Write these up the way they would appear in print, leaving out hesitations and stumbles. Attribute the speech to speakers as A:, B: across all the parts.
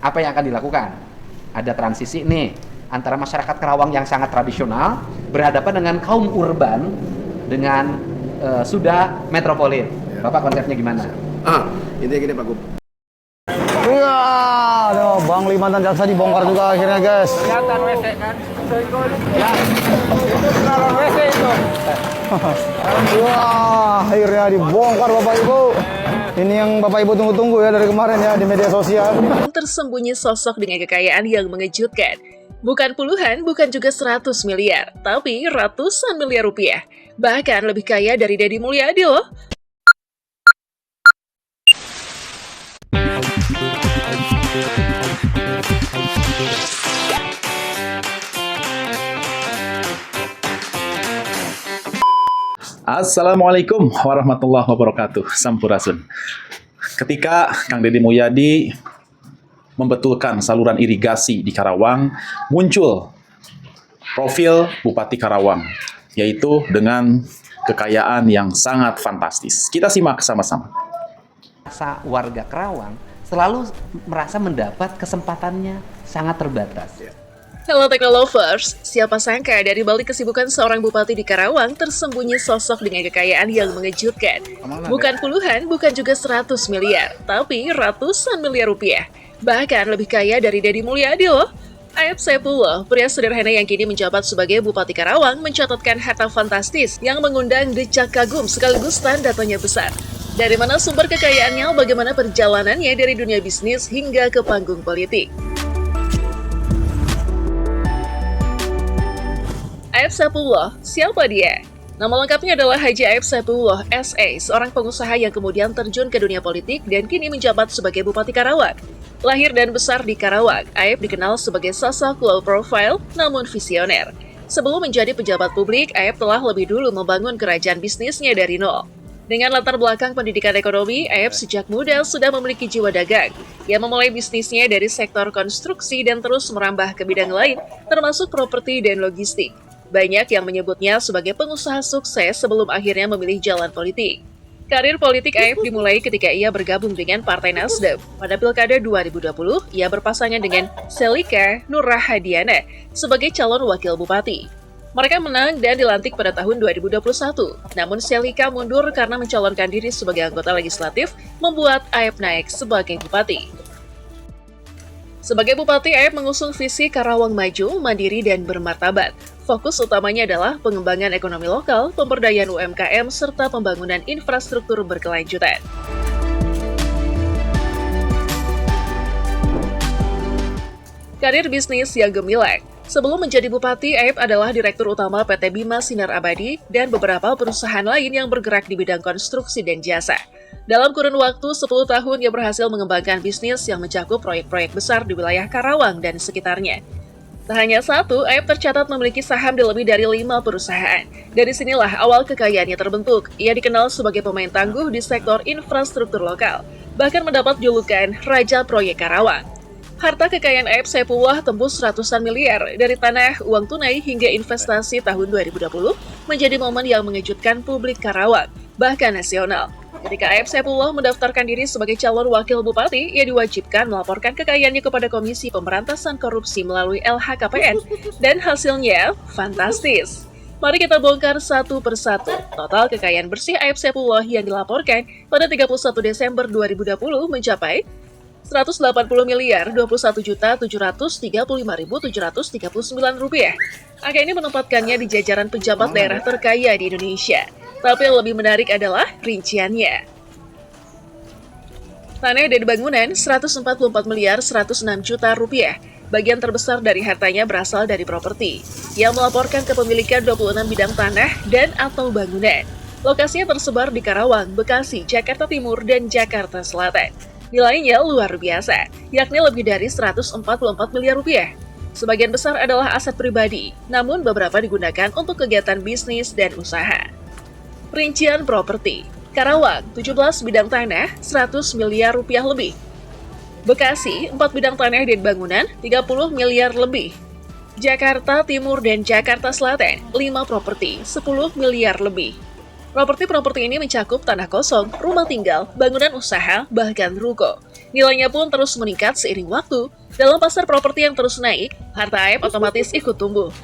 A: apa yang akan dilakukan? Ada transisi nih antara masyarakat Karawang yang sangat tradisional berhadapan dengan kaum urban dengan sudah metropolitan. Bapak konsepnya gimana?
B: Intinya gini Pak Gub.
C: Iya, aduh, Bang Limantan Jaksa dibongkar juga akhirnya, guys.
D: Kelihatan WC kan? Ya, itu kalau WC itu.
C: Wah, akhirnya dibongkar Bapak Ibu. Ini yang Bapak Ibu tunggu-tunggu ya dari kemarin ya di media sosial.
E: Tersembunyi sosok dengan kekayaan yang mengejutkan. Bukan puluhan, bukan juga 100 miliar, tapi ratusan miliar rupiah. Bahkan lebih kaya dari Deddy Mulyadi loh.
F: Assalamualaikum warahmatullahi wabarakatuh. Sampurasun. Ketika Kang Deddy Mulyadi membetulkan saluran irigasi di Karawang, muncul profil Bupati Karawang, yaitu dengan kekayaan yang sangat fantastis. Kita simak sama-sama.
A: Warga Karawang selalu merasa mendapat kesempatannya sangat terbatas.
E: Halo Teknolovers, siapa sangka dari balik kesibukan seorang bupati di Karawang tersembunyi sosok dengan kekayaan yang mengejutkan. Bukan puluhan, bukan juga 100 miliar, tapi ratusan miliar rupiah. Bahkan lebih kaya dari Deddy Mulyadi loh. Aep Saipullah, pria sederhana yang kini menjabat sebagai Bupati Karawang, mencatatkan harta fantastis yang mengundang decak kagum sekaligus tanda tanya besar. Dari mana sumber kekayaannya, bagaimana perjalanannya dari dunia bisnis hingga ke panggung politik. Aep Saipullah, siapa dia? Nama lengkapnya adalah Haji Aep Saipullah SA, seorang pengusaha yang kemudian terjun ke dunia politik dan kini menjabat sebagai Bupati Karawang. Lahir dan besar di Karawang, Aep dikenal sebagai sosok low profile namun visioner. Sebelum menjadi pejabat publik, Aep telah lebih dulu membangun kerajaan bisnisnya dari nol. Dengan latar belakang pendidikan ekonomi, Aep sejak muda sudah memiliki jiwa dagang. Ia memulai bisnisnya dari sektor konstruksi dan terus merambah ke bidang lain, termasuk properti dan logistik. Banyak yang menyebutnya sebagai pengusaha sukses sebelum akhirnya memilih jalan politik. Karir politik Aep dimulai ketika ia bergabung dengan Partai Nasdem. Pada Pilkada 2020, ia berpasangan dengan Selika Nurrahadiana sebagai calon wakil bupati. Mereka menang dan dilantik pada tahun 2021. Namun Selika mundur karena mencalonkan diri sebagai anggota legislatif, membuat Aep naik sebagai bupati. Sebagai bupati, Aep mengusung visi Karawang maju, mandiri, dan bermartabat. Fokus utamanya adalah pengembangan ekonomi lokal, pemberdayaan UMKM, serta pembangunan infrastruktur berkelanjutan. Karir bisnis yang gemilang. Sebelum menjadi bupati, Aep adalah direktur utama PT Bima Sinar Abadi dan beberapa perusahaan lain yang bergerak di bidang konstruksi dan jasa. Dalam kurun waktu 10 tahun, ia berhasil mengembangkan bisnis yang mencakup proyek-proyek besar di wilayah Karawang dan sekitarnya. Tak hanya satu, Aep tercatat memiliki saham di lebih dari 5 perusahaan. Dari sinilah awal kekayaannya terbentuk. Ia dikenal sebagai pemain tangguh di sektor infrastruktur lokal, bahkan mendapat julukan Raja Proyek Karawang. Harta kekayaan Aep Saipullah tembus ratusan miliar, dari tanah, uang tunai, hingga investasi tahun 2020 menjadi momen yang mengejutkan publik Karawang, bahkan nasional. Ketika Aep Saipullah mendaftarkan diri sebagai calon wakil bupati, ia diwajibkan melaporkan kekayaannya kepada Komisi Pemberantasan Korupsi melalui LHKPN, dan hasilnya fantastis. Mari kita bongkar satu persatu. Total kekayaan bersih Aep Saipullah yang dilaporkan pada 31 Desember 2020 mencapai 180 miliar 21.735.739 rupiah. Angka ini menempatkannya di jajaran pejabat daerah terkaya di Indonesia. Tapi yang lebih menarik adalah rinciannya. Tanah dan bangunan 144 miliar 106 juta rupiah. Bagian terbesar dari hartanya berasal dari properti. Yang melaporkan kepemilikan 26 bidang tanah dan atau bangunan. Lokasinya tersebar di Karawang, Bekasi, Jakarta Timur, dan Jakarta Selatan. Nilainya luar biasa, yakni lebih dari 144 miliar rupiah. Sebagian besar adalah aset pribadi, namun beberapa digunakan untuk kegiatan bisnis dan usaha. Rincian properti. Karawang, 17 bidang tanah, 100 miliar rupiah lebih. Bekasi, 4 bidang tanah dan bangunan, 30 miliar lebih. Jakarta Timur dan Jakarta Selatan, 5 properti, 10 miliar lebih. Properti-properti ini mencakup tanah kosong, rumah tinggal, bangunan usaha, bahkan ruko. Nilainya pun terus meningkat seiring waktu. Dalam pasar properti yang terus naik, harta Aep otomatis ikut tumbuh.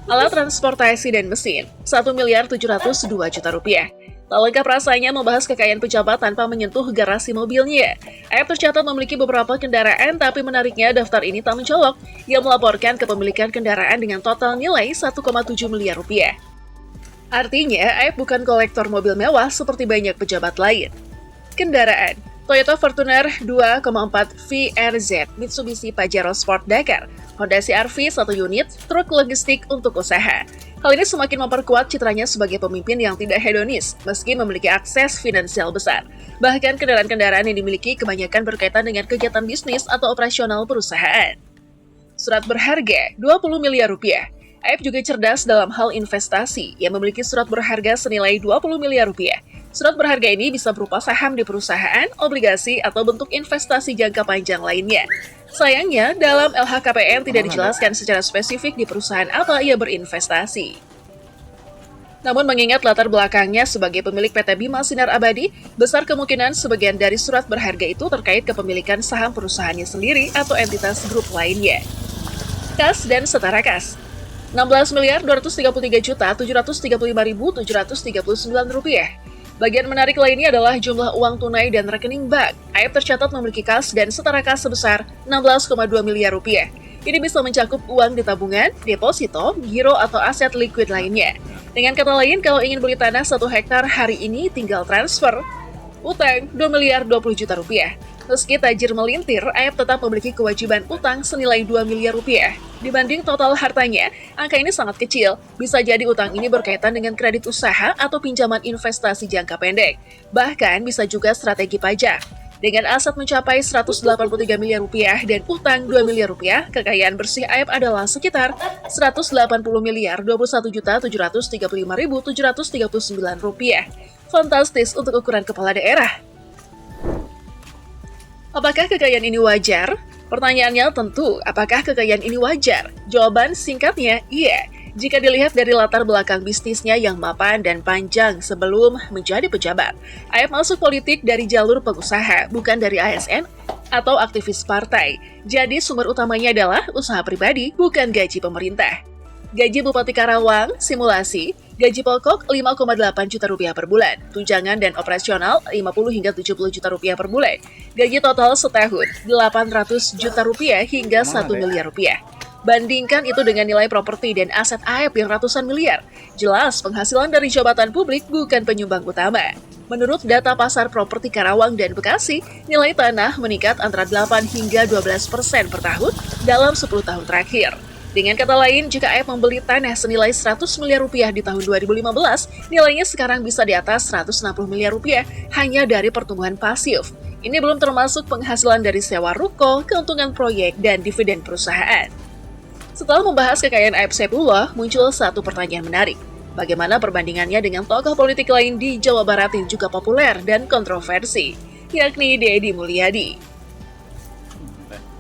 E: Alat transportasi dan mesin, 1.702 juta rupiah. Tak lengkap rasanya membahas kekayaan pejabat tanpa menyentuh garasi mobilnya. Aep tercatat memiliki beberapa kendaraan, tapi menariknya daftar ini tak mencolok. Ia melaporkan kepemilikan kendaraan dengan total nilai 1,7 miliar rupiah. Artinya, Aep bukan kolektor mobil mewah seperti banyak pejabat lain. Kendaraan Toyota Fortuner 2,4 VRZ, Mitsubishi Pajero Sport Dakar, Honda CR-V 1 unit, truk logistik untuk usaha. Hal ini semakin memperkuat citranya sebagai pemimpin yang tidak hedonis, meski memiliki akses finansial besar. Bahkan kendaraan-kendaraan yang dimiliki kebanyakan berkaitan dengan kegiatan bisnis atau operasional perusahaan. Surat berharga 20 miliar rupiah. Aep juga cerdas dalam hal investasi, yang memiliki surat berharga senilai 20 miliar rupiah. Surat berharga ini bisa berupa saham di perusahaan, obligasi, atau bentuk investasi jangka panjang lainnya. Sayangnya, dalam LHKPN tidak dijelaskan secara spesifik di perusahaan apa ia berinvestasi. Namun mengingat latar belakangnya sebagai pemilik PT Bima Sinar Abadi, besar kemungkinan sebagian dari surat berharga itu terkait kepemilikan saham perusahaannya sendiri atau entitas grup lainnya. Kas dan setara kas. 16.233.735.739 rupiah. Bagian menarik lainnya adalah jumlah uang tunai dan rekening bank. Aep tercatat memiliki kas dan setara kas sebesar 16,2 miliar rupiah. Ini bisa mencakup uang di tabungan, deposito, giro, atau aset liquid lainnya. Dengan kata lain, kalau ingin beli tanah 1 hektar hari ini tinggal transfer. Utang 2 miliar 20 juta rupiah. Meski tajir melintir, Aep tetap memiliki kewajiban utang senilai 2 miliar rupiah. Dibanding total hartanya, angka ini sangat kecil. Bisa jadi utang ini berkaitan dengan kredit usaha atau pinjaman investasi jangka pendek. Bahkan bisa juga strategi pajak. Dengan aset mencapai 183 miliar rupiah dan utang 2 miliar rupiah, kekayaan bersih Aep adalah sekitar 180 miliar 21.735.739 rupiah. Fantastis untuk ukuran kepala daerah. Apakah kekayaan ini wajar? Pertanyaannya tentu, apakah kekayaan ini wajar? Jawaban singkatnya, iya. Jika dilihat dari latar belakang bisnisnya yang mapan dan panjang sebelum menjadi pejabat. Aep masuk politik dari jalur pengusaha, bukan dari ASN atau aktivis partai. Jadi sumber utamanya adalah usaha pribadi, bukan gaji pemerintah. Gaji Bupati Karawang, simulasi, gaji pokok 5,8 juta rupiah per bulan, tunjangan dan operasional 50 hingga 70 juta rupiah per bulan, gaji total setahun 800 juta rupiah hingga 1 miliar rupiah. Bandingkan itu dengan nilai properti dan aset Aep yang ratusan miliar. Jelas penghasilan dari jabatan publik bukan penyumbang utama. Menurut data pasar properti Karawang dan Bekasi, nilai tanah meningkat antara 8 hingga 12% per tahun dalam 10 tahun terakhir. Dengan kata lain, jika Aep membeli tanah senilai 100 miliar rupiah di tahun 2015, nilainya sekarang bisa di atas 160 miliar rupiah hanya dari pertumbuhan pasif. Ini belum termasuk penghasilan dari sewa ruko, keuntungan proyek, dan dividen perusahaan. Setelah membahas kekayaan Aep Saipullah, muncul satu pertanyaan menarik. Bagaimana perbandingannya dengan tokoh politik lain di Jawa Barat yang juga populer dan kontroversi, yakni Deddy Mulyadi.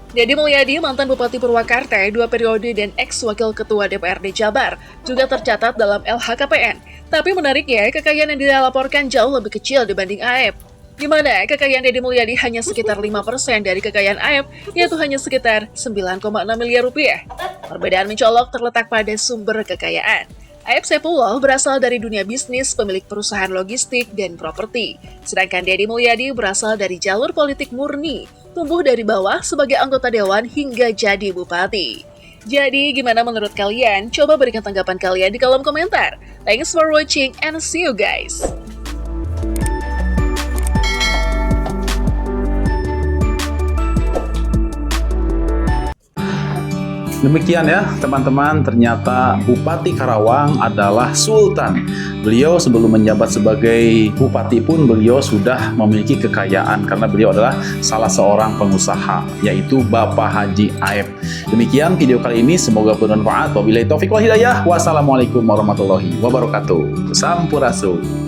E: Deddy Mulyadi, mantan Bupati Purwakarta 2 periode dan ex-wakil Ketua DPRD Jabar, juga tercatat dalam LHKPN. Tapi menariknya, kekayaan yang dilaporkan jauh lebih kecil dibanding Aep. Di mana kekayaan Deddy Mulyadi hanya sekitar 5% dari kekayaan Aep, yaitu hanya sekitar 9,6 miliar rupiah. Perbedaan mencolok terletak pada sumber kekayaan. Aep Saipullah berasal dari dunia bisnis, pemilik perusahaan logistik dan properti. Sedangkan Deddy Mulyadi berasal dari jalur politik murni, tumbuh dari bawah sebagai anggota dewan hingga jadi bupati. Jadi gimana menurut kalian? Coba berikan tanggapan kalian di kolom komentar. Thanks for watching and see you guys!
F: Demikian ya teman-teman, ternyata Bupati Karawang adalah Sultan. Beliau sebelum menjabat sebagai Bupati pun beliau sudah memiliki kekayaan karena beliau adalah salah seorang pengusaha, yaitu Bapak Haji Aep. Demikian video kali ini, semoga bermanfaat. Wabillahi taufiq wal hidayah. Wassalamualaikum warahmatullahi wabarakatuh. Sampurasun.